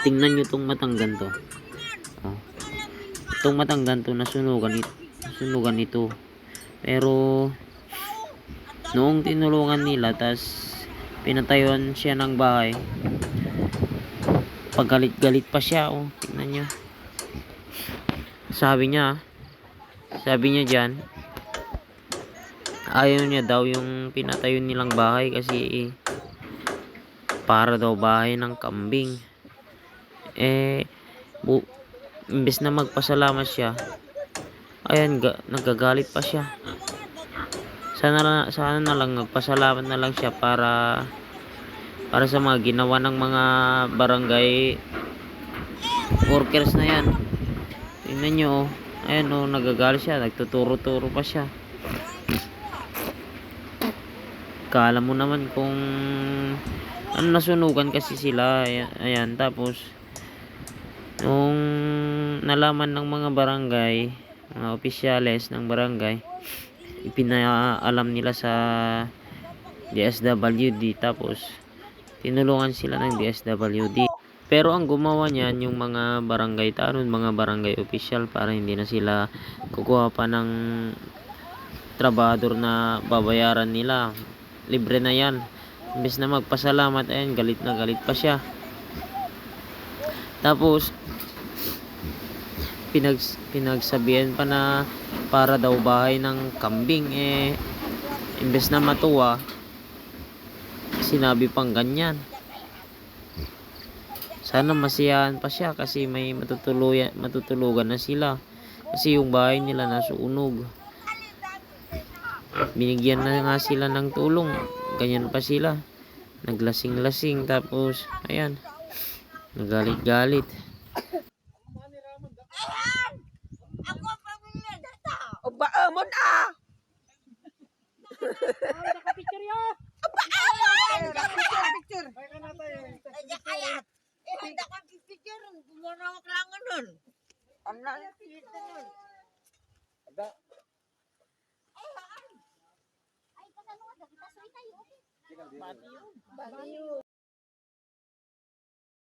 Tingnan nyo tong matanggan to. Oh. Itong matanggan to, nasunugan ito. Pero, noong tinulungan nila, tas pinatayuan siya ng bahay, paggalit-galit pa siya. Oh, tingnan nyo. Sabi niya dyan, ayaw niya daw yung pinatayo nilang bahay kasi para daw bahay ng kambing. Imbes na magpasalamat siya, ayan, nagagalit pa siya. Sana na lang nagpasalamat na lang siya para sa mga ginawa ng mga barangay workers na yan. Tingnan nyo, oh. Ayan, oh, nagagalit siya, nagtuturo-turo pa siya. Kala mo naman kung nasunugan kasi sila. Ayan, tapos nung nalaman ng mga barangay, mga opisyales ng barangay, ipinaalam nila sa DSWD, tapos tinulungan sila ng DSWD. Pero ang gumawa niyan yung mga barangay tanod, mga barangay official, para hindi na sila kukuha pa ng trabador na babayaran nila. Libre na yan. Imbes na magpasalamat, ayan, galit na galit pa siya. Tapos pinagsabihan pa na para daw bahay ng kambing. Imbes na matuwa, sinabi pang ganyan. Sana masiyahan pa siya kasi may matutulugan na sila, kasi yung bahay nila nasunog. Binigyan na nga sila ng tulong, ganyan pa sila, naglasing-lasing, tapos ayan, nagalit-galit. Oba amon ah. Nakapicture yun. Oba amon. Picture. Handa ka picture, gumawa ka lang nun. Ano picture nun? Ay, kasano ka? Kita soy tayo. Okay. Bati yun.